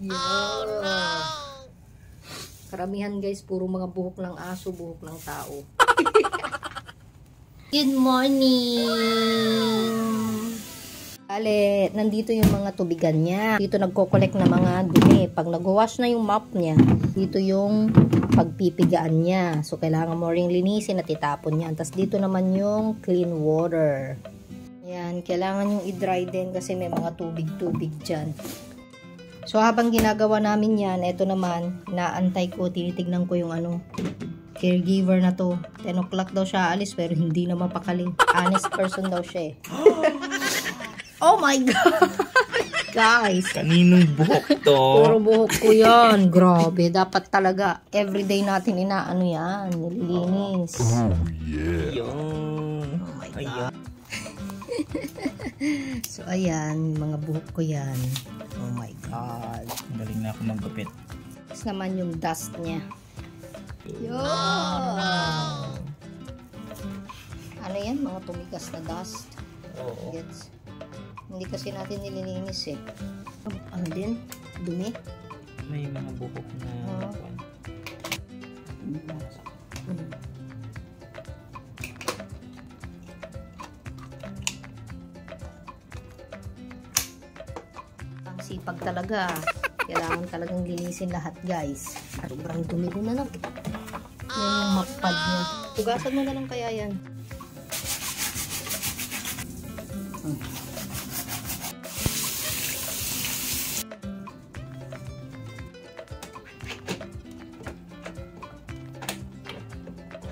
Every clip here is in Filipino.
Yeah. Oh, no. Karamihan guys, puro mga buhok ng aso, buhok ng tao. Good morning! Ale, nandito yung mga tubigan niya. Dito nagko-collect na mga dumi. Pag nag-wash na yung mop niya, dito yung pagpipigaan niya. So, kailangan mo ring linisin at itapon niya. Tapos dito naman yung clean water. Yan, kailangan yung i-dry din kasi may mga tubig-tubig dyan. So, habang ginagawa namin yan, eto naman, naantay ko, tinitignan ko yung caregiver na to. 10 o'clock daw siya alis, pero hindi naman pakaling. Honest person daw siya eh. Oh my God! Guys. Kaninong buhok to? Puro buhok ko yan. Grabe, dapat talaga everyday natin inaano yan, nililinis. Oh, yeah. Oh my God. So, ayan, mga buhok ko yan. Oh my God. Galing na ako maggupit. Tapos naman yung dust niya. Yo! Ano yan? Mga tumigas na dust. Oo. Gets? Hindi kasi natin nililinis eh. Ano din? Dumi? May mga buhok na Ang sipag talaga. Kailangan talagang linisin lahat guys. Sobrang dumi ko na lang. Yan yung mapad niya. Tugasan mo na lang kaya yan.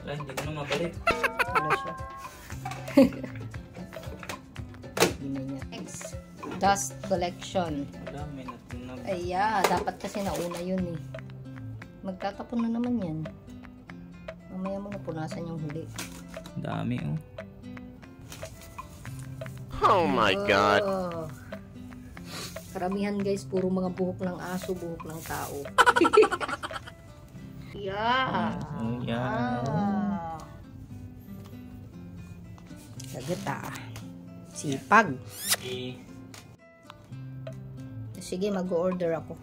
Wala, hindi ko na mabalik. Wala siya. Next, dust collection. Wala, may natunog. Ay, dapat kasi nauna yun eh. Magtatapon na naman yan. Mamaya mo na punasan yung huli. Dami oh. Oh my God. Karamihan guys, puro mga buhok ng aso, buhok ng tao. Yeah. Oh, yeah. Sagot sipag. Sige, mag-order ako.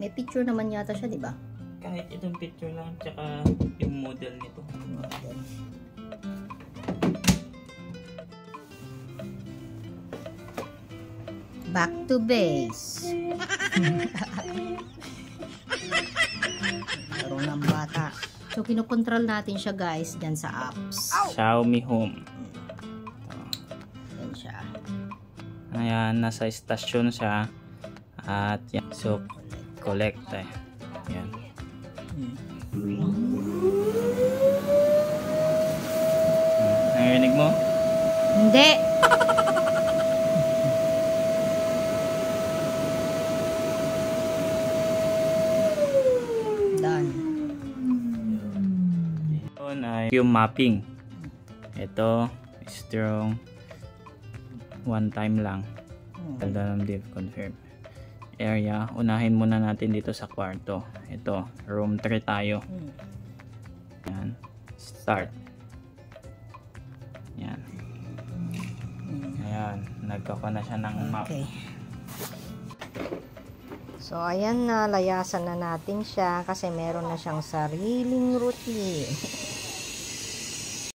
May picture naman yata siya, di ba? Kahit itong picture lang, tsaka yung model nito. Back to base. Laro ng bata. So, kinokontrol natin siya guys dyan sa apps. Xiaomi Home. Yan siya. Ayan, nasa istasyon siya. At yan. So, collect eh. Yan. Narinig mo? Hindi. Done. Yun ay yung mapping. Ito, strong. One time lang. Taldang div confirm. Area, unahin muna natin dito sa kwarto. Ito, room 3 tayo. Yan. Start. Yan. Ayan, nagkaka na siya ng map. Okay. So, ayan na, layasan na natin siya kasi meron na siyang sariling routine.